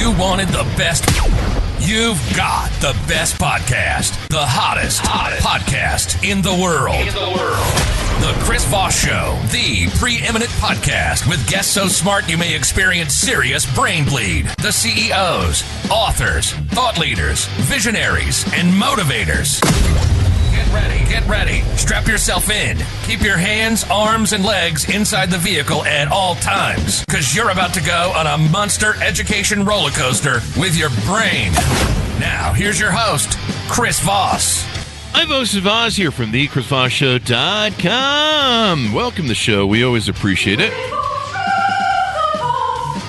you wanted the best, you've got the best podcast. The hottest podcast in the world. The Chris Voss Show, the preeminent podcast with guests so smart you may experience serious brain bleed. The CEOs, authors, thought leaders, visionaries, and motivators. Get ready. Strap yourself in. Keep your hands, arms, and legs inside the vehicle at all times, because you're about to go on a monster education roller coaster with your brain. Now, here's your host, Chris Voss. I'm Voss here from thechrisvossshow.com. Welcome to the show. We always appreciate it.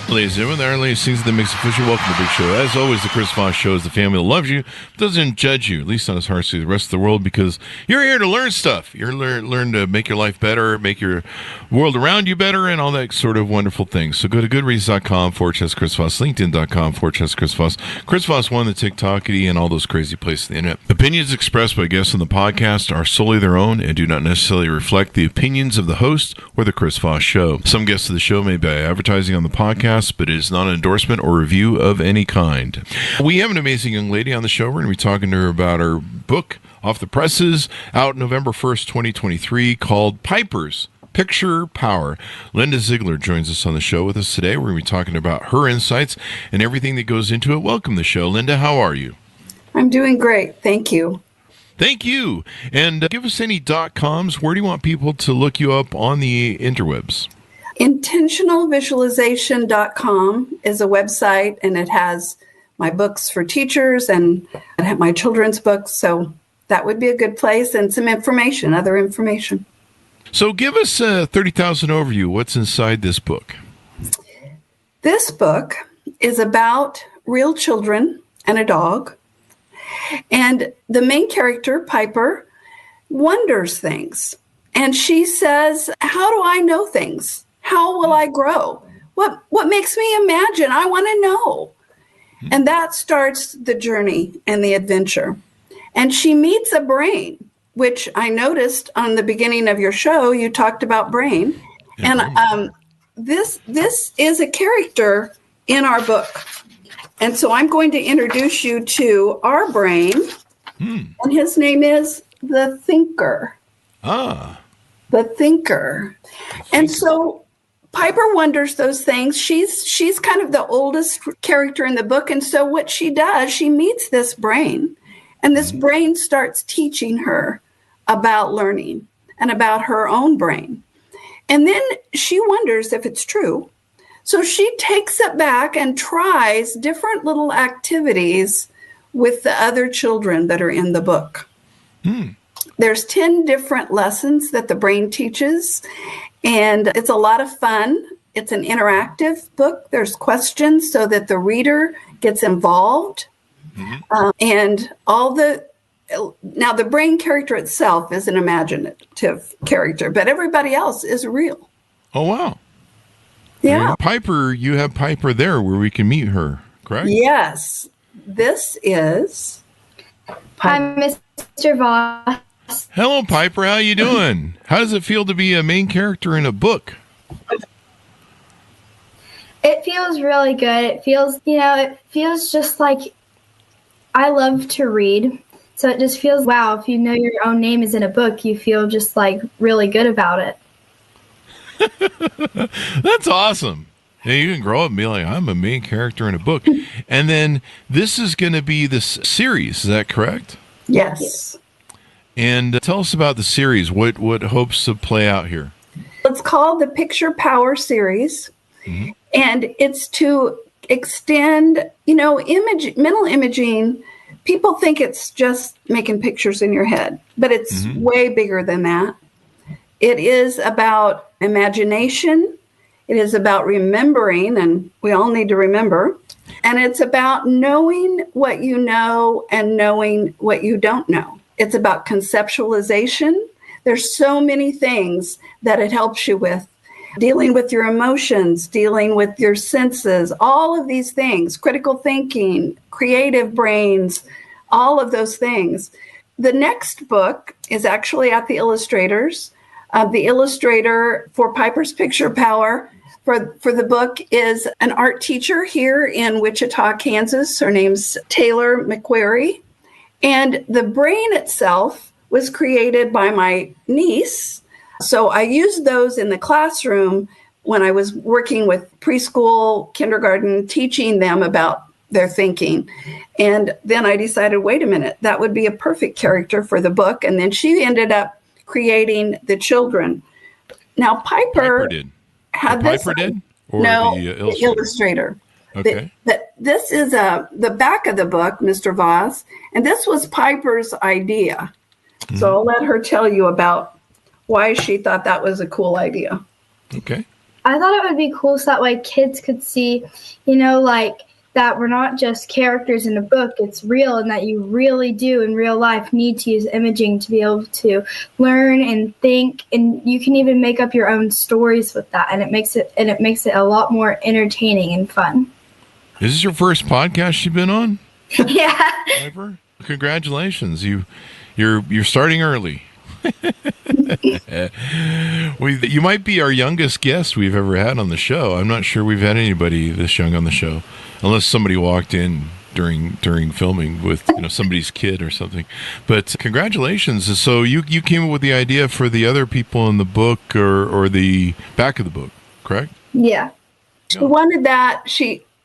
Ladies and gentlemen, our latest things that makes official. Welcome to the big show. As always, the Chris Voss Show is the family that loves you, doesn't judge you, at least not as harshly as the rest of the world, because you're here to learn stuff. You're learn to make your life better, make your world around you better, and all that sort of wonderful things. So go to goodreads.com/Chris Voss, LinkedIn.com/Chris Voss, Chris Voss One, the TikTokity, and all those crazy places on the internet. Opinions expressed by guests on the podcast are solely their own and do not necessarily reflect the opinions of the host or the Chris Voss Show. Some guests of the show may be advertising on the podcast, but it is not an endorsement or review of any kind. We have an amazing young lady on the show. We're going to be talking to her about her book, off the presses, out November 1st, 2023, called Piper's Picture Power. Linda Zeigler joins us on the show with us today. We're going to be talking about her insights and everything that goes into it. Welcome to the show. Linda, how are you? I'm doing great. Thank you. Thank you. And give us any .coms. Where do you want people to look you up on the interwebs? Intentionalvisualization.com is a website, and it has my books for teachers and I have my children's books. So that would be a good place, and some information, other information. So give us a 30,000 overview. What's inside this book? This book is about real children and a dog. And the main character, Piper, wonders things. And she says, how do I know things? How will I grow? What makes me imagine? I want to know. And that starts the journey and the adventure. And she meets a brain, which I noticed on the beginning of your show, you talked about brain. And this is a character in our book. And so I'm going to introduce you to our brain. And his name is the Thinker. The Thinker. And so Piper wonders those things. She's kind of the oldest character in the book. And so what she does, she meets this brain, and this brain starts teaching her about learning and about her own brain. And then she wonders if it's true. So she takes it back and tries different little activities with the other children that are in the book. There's 10 different lessons that the brain teaches, and it's a lot of fun. It's an interactive book. There's questions so that the reader gets involved. And now the brain character itself is an imaginative character, but everybody else is real. Oh, wow. Yeah. Piper, you have Piper there where we can meet her, correct? Yes. This is Hi, Mr. Voss. Hello, Piper. How you doing? How does it feel to be a main character in a book? It feels really good. It feels just like I love to read. So it just feels, wow, if you know your own name is in a book, you feel just like really good about it. That's awesome. Yeah, you can grow up and be like, I'm a main character in a book. And then this is going to be this series. Is that correct? Yes. And tell us about the series. What hopes to play out here? It's called the Picture Power series. And it's to extend, mental imaging. People think it's just making pictures in your head, but it's way bigger than that. It is about imagination. It is about remembering, and we all need to remember. And it's about knowing what you know and knowing what you don't know. It's about conceptualization. There's so many things that it helps you with. Dealing with your emotions, dealing with your senses, all of these things, critical thinking, creative brains, all of those things. The next book is actually at the illustrators. The illustrator for Piper's Picture Power for the book is an art teacher here in Wichita, Kansas. Her name's Taylor McQuarrie. And the brain itself was created by my niece. So I used those in the classroom when I was working with preschool, kindergarten, teaching them about their thinking. And then I decided, wait a minute, that would be a perfect character for the book. And then she ended up creating the children. Now, Piper did. had the this. Piper did? Or No, the the illustrator. Okay. This is the back of the book, Mr. Voss, and this was Piper's idea. So I'll let her tell you about why she thought that was a cool idea. Okay. I thought it would be cool so that way kids could see, like that we're not just characters in a book, it's real, and that you really do in real life need to use imaging to be able to learn and think, and you can even make up your own stories with that, and it makes it a lot more entertaining and fun. Is this your first podcast you've been on? Yeah. Piper? Congratulations. You're starting early. You might be our youngest guest we've ever had on the show. I'm not sure we've had anybody this young on the show, unless somebody walked in during filming with somebody's kid or something. But congratulations. So you came up with the idea for the other people in the book or the back of the book, correct? Yeah. She wanted that.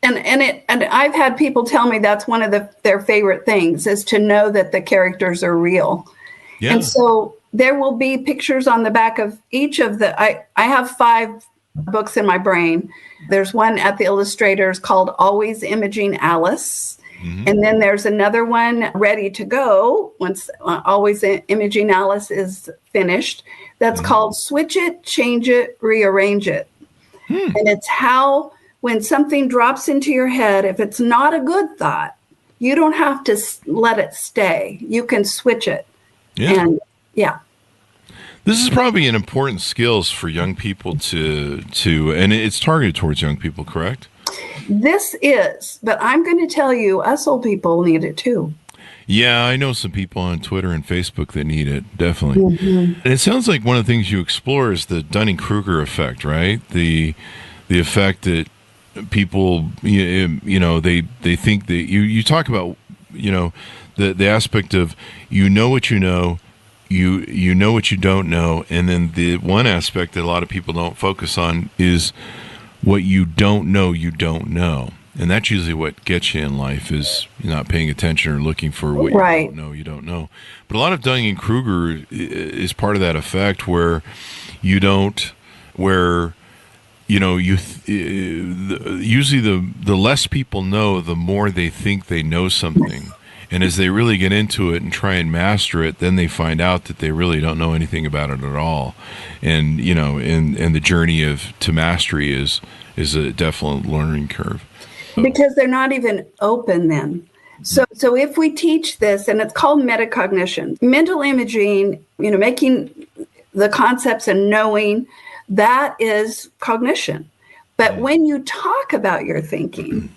And I've had people tell me that's one of their favorite things is to know that the characters are real. Yeah. And so there will be pictures on the back of each of I have 5 books in my brain. There's one at the illustrators called Always Imaging Alice. Mm-hmm. And then there's another one ready to go once Always Imaging Alice is finished. That's called Switch It, Change It, Rearrange It. And it's how when something drops into your head, if it's not a good thought, you don't have to let it stay. You can switch it. Yeah. And this is probably an important skills for young people to and it's targeted towards young people, correct? This is, but I'm going to tell you, us old people need it too. Yeah, I know some people on Twitter and Facebook that need it, definitely. Mm-hmm. And it sounds like one of the things you explore is the Dunning-Kruger effect, right? The effect that people, they think that you talk about, the aspect of you know what you know, you know what you don't know, and then the one aspect that a lot of people don't focus on is what you don't know, and that's usually what gets you in life is not paying attention or looking for what you don't know. But a lot of Dunning-Kruger is part of that effect where usually the less people know, the more they think they know something. And as they really get into it and try and master it, then they find out that they really don't know anything about it at all. And, and the journey to mastery is a definite learning curve. Because they're not even open then. So if we teach this, and it's called metacognition, mental imaging, making the concepts and knowing, that is cognition. But when you talk about your thinking,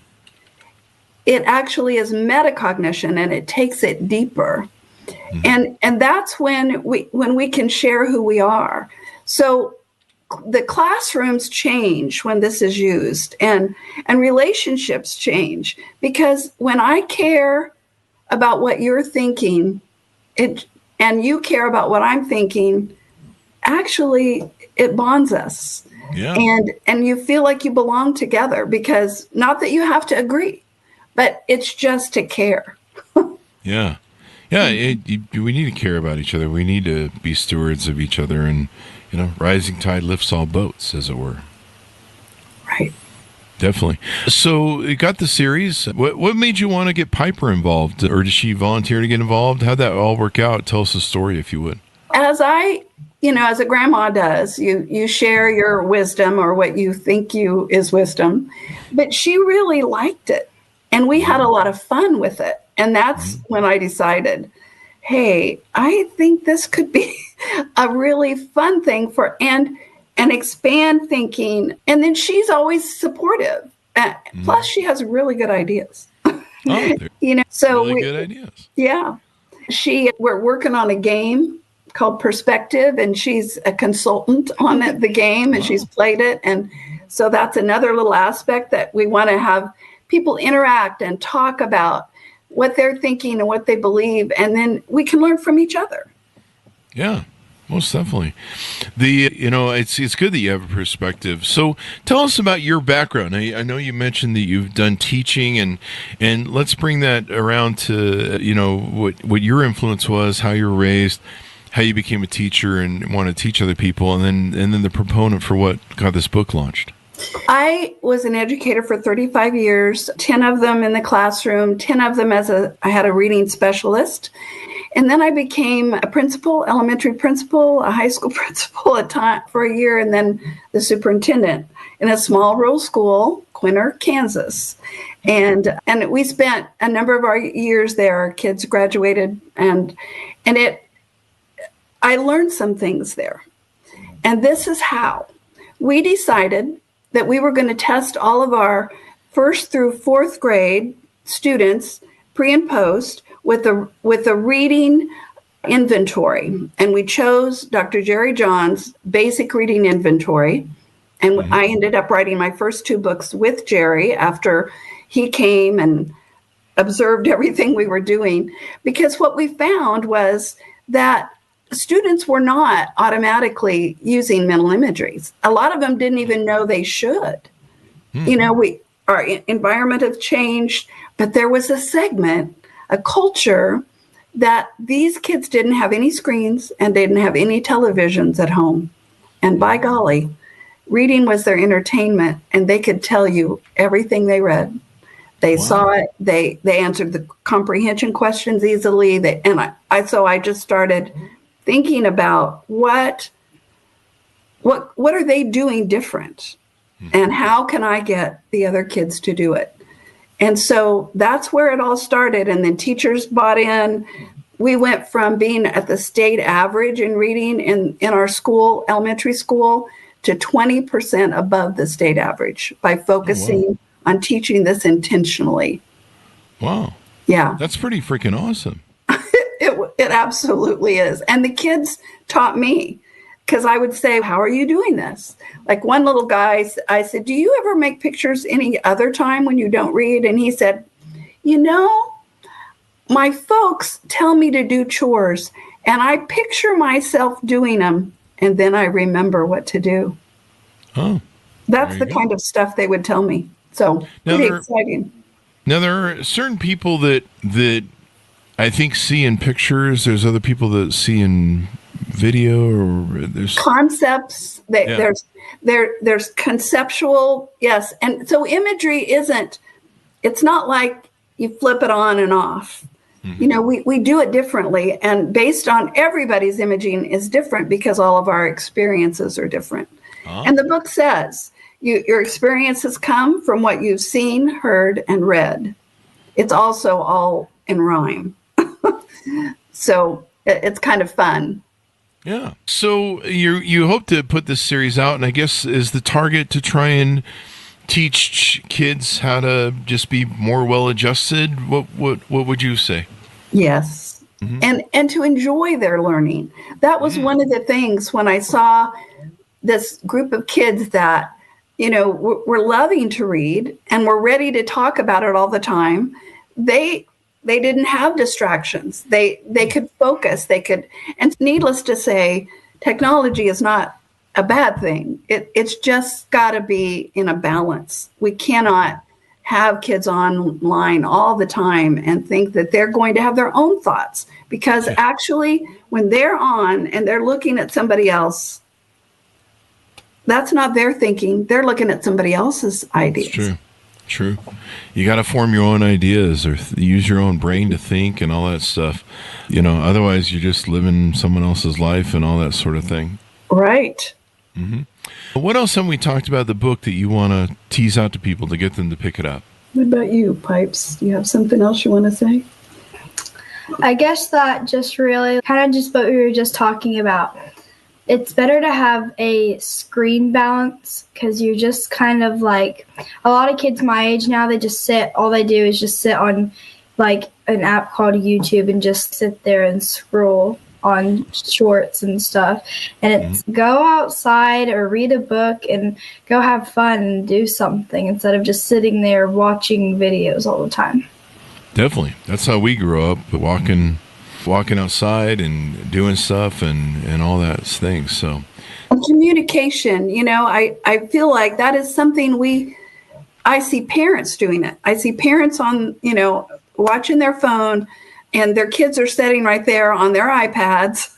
it actually is metacognition, and it takes it deeper. And that's when we can share who we are. So the classrooms change when this is used, and relationships change, because when I care about what you're thinking, and you care about what I'm thinking, actually it bonds us. Yeah. And you feel like you belong together, because not that you have to agree, but it's just to care. Yeah. We need to care about each other. We need to be stewards of each other, and rising tide lifts all boats, as it were. Right. Definitely. So you got the series. What made you want to get Piper involved, or did she volunteer to get involved? How'd that all work out? Tell us the story, if you would. As as a grandma does, you share your wisdom, or what you think is wisdom, but she really liked it, and we had a lot of fun with it. And that's when I decided, hey, I think this could be a really fun thing and expand thinking. And then she's always supportive. Plus, she has really good ideas. So really good ideas. Yeah. We're working on a game called Perspective, and she's a consultant on the game, and she's played it. And So that's another little aspect that we want to have people interact and talk about what they're thinking and what they believe, and then we can learn from each other. Yeah, most definitely. It's good that you have a perspective. So tell us about your background. I know you mentioned that you've done teaching, and let's bring that around to, what your influence was, how you were raised, how you became a teacher and want to teach other people, and then the proponent for what got this book launched. I was an educator for 35 years, 10 of them in the classroom, 10 of them I had a reading specialist. And then I became a principal, elementary principal, a high school principal for a year, and then the superintendent in a small rural school, Quinter, Kansas. And we spent a number of our years there. Our kids graduated, and I learned some things there. And this is how. We decided that we were going to test all of our first through fourth grade students, pre and post, with a reading inventory. And we chose Dr. Jerry John's basic reading inventory. And I ended up writing my first 2 books with Jerry after he came and observed everything we were doing. Because what we found was that students were not automatically using mental imageries. A lot of them didn't even know they should. Our environment have changed, but there was a segment, a culture, that these kids didn't have any screens and they didn't have any televisions at home. And by golly, reading was their entertainment, and they could tell you everything they read. They saw it. They answered the comprehension questions easily. So I just started thinking about what are they doing different, and how can I get the other kids to do it? And so that's where it all started. And then teachers bought in. We went from being at the state average in reading in our school, elementary school, to 20% above the state average by focusing on teaching this intentionally. Wow. Yeah. That's pretty freaking awesome. It absolutely is. And the kids taught me, because I would say, how are you doing this? Like one little guy, I said, do you ever make pictures any other time when you don't read? And he said, my folks tell me to do chores, and I picture myself doing them, and then I remember what to do. Oh, that's the kind of stuff they would tell me. So pretty exciting. Now, there are certain people that I think see in pictures. There's other people that see in video, or there's concepts. There's conceptual, yes. And so imagery it's not like you flip it on and off. Mm-hmm. We do it differently, and based on everybody's imaging is different because all of our experiences are different. And the book says your experiences come from what you've seen, heard, and read. It's also all in rhyme. So it's kind of fun. Yeah. So you hope to put this series out, and I guess is the target to try and teach kids how to just be more well-adjusted? What would you say? Yes. Mm-hmm. And to enjoy their learning. That was one of the things when I saw this group of kids that, were loving to read and were ready to talk about it all the time. They didn't have distractions. They could focus. And needless to say, technology is not a bad thing. It's just got to be in a balance. We cannot have kids online all the time and think that they're going to have their own thoughts, because actually when they're on and they're looking at somebody else, that's not their thinking. They're looking at somebody else's ideas. It's true. You got to form your own ideas or use your own brain to think and all that stuff. Otherwise you're just living someone else's life and all that sort of thing. Right. Mm-hmm. What else have we talked about the book that you want to tease out to people to get them to pick it up? What about you, Pipes? Do you have something else you want to say? I guess that just really kind of just what we were just talking about. It's better to have a screen balance, because you're just kind of like, a lot of kids my age now, all they do is just sit on like an app called YouTube and just sit there and scroll. on shorts and stuff. And it's go outside or read a book and go have fun and do something instead of just sitting there watching videos all the time. Definitely. That's how we grew up, walking outside and doing stuff and all that things. So communication, I feel like that is something I see parents doing it. I see parents on, watching their phone, and their kids are sitting right there on their iPads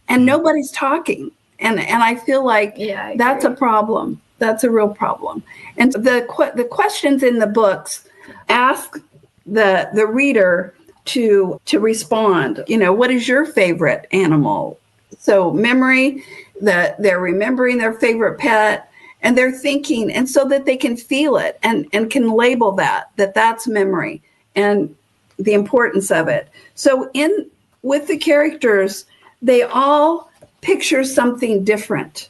and nobody's talking. And I feel like that's a problem. That's a real problem. And the questions in the books ask the reader to respond. What is your favorite animal? So memory, they're remembering their favorite pet, and they're thinking, and so that they can feel it and can label that's memory and the importance of it. So with the characters, they all picture something different.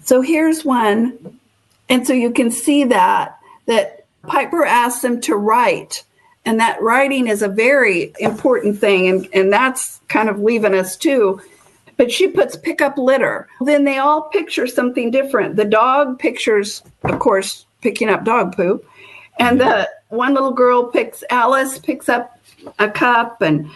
So here's one. And so you can see that Piper asks them to write, and that writing is a very important thing. And that's kind of leaving us too. But she puts pick up litter. Then they all picture something different. The dog pictures, of course, picking up dog poop. And the one little girl Alice picks up a cup, and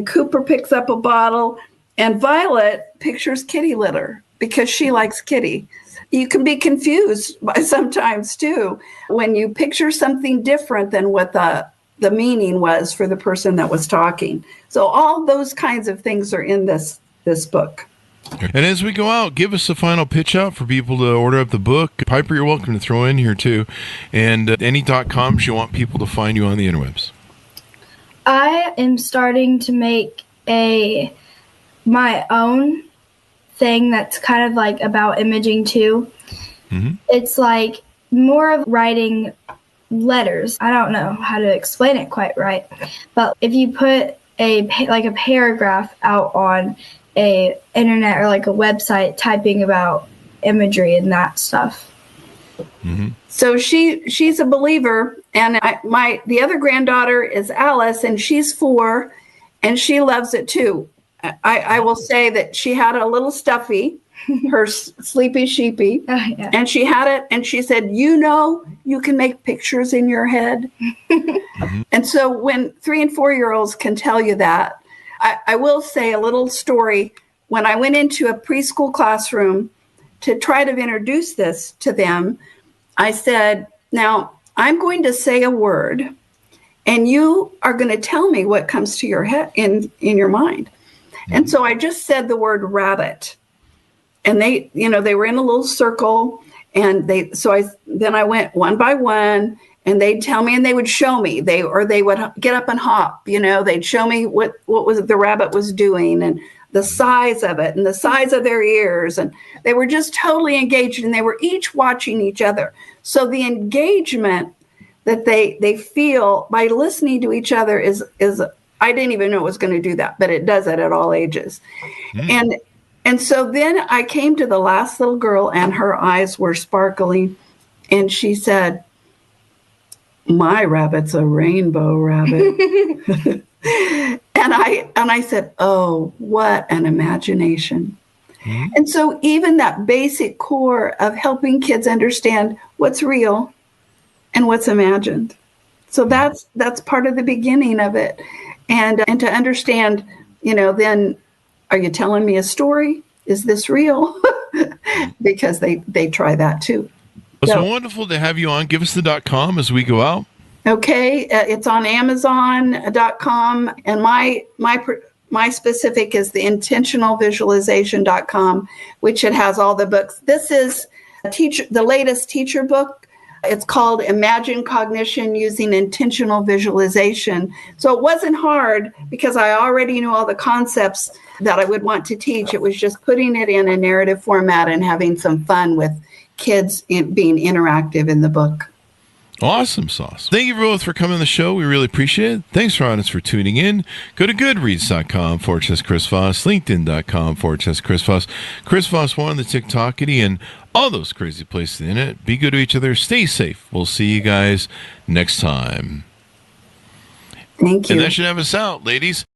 Cooper picks up a bottle, and Violet pictures kitty litter because she likes kitty. You can be confused by sometimes too when you picture something different than what the meaning was for the person that was talking. So all those kinds of things are in this book. And as we go out, give us a final pitch out for people to order up the book. Piper, you're welcome to throw in here too. And any .coms you want people to find you on the interwebs. I am starting to make my own thing that's kind of like about imaging too. It's like more of writing letters. I don't know how to explain it quite right, but if you put a paragraph out on a internet or like a website typing about imagery and that stuff. So she's a believer, and the other granddaughter is Alice, and she's 4, and she loves it too. I will say that she had a little stuffy, her sleepy sheepy, and she had it, and she said, you can make pictures in your head. And so when 3 and 4-year-olds can tell you that, I will say a little story. When I went into a preschool classroom to try to introduce this to them, I said, now I'm going to say a word, and you are going to tell me what comes to your head in your mind. And so I just said the word rabbit, and they were in a little circle, and then I went one by one, and they'd tell me, and they would show me. They would get up and hop. They'd show me what was the rabbit was doing, and the size of it, and the size of their ears, and they were just totally engaged, and they were each watching each other. So the engagement that they feel by listening to each other is I didn't even know it was going to do that, but it does it at all ages. And so then I came to the last little girl, and her eyes were sparkling, and she said, "My rabbit's a rainbow rabbit." And I said, "Oh, what an imagination." And so even that basic core of helping kids understand what's real and what's imagined. So that's part of the beginning of it. And to understand, then, are you telling me a story? Is this real? Because they try that too. So wonderful to have you on. Give us the .com as we go out. Okay, it's on Amazon.com, and my specific is the intentionalvisualization.com, which it has all the books. This is the latest teacher book. It's called Imagine Cognition Using Intentional Visualization. So it wasn't hard because I already knew all the concepts that I would want to teach. It was just putting it in a narrative format and having some fun with kids being interactive in the book. Awesome sauce. Thank you both for coming on the show. We really appreciate it. Thanks for audience for tuning in. Go to goodreads.com/Chris Voss, LinkedIn.com/Chris Voss, Chris Voss 1, the TikTokity, and all those crazy places in it. Be good to each other. Stay safe. We'll see you guys next time. Thank you. And that should have us out, ladies.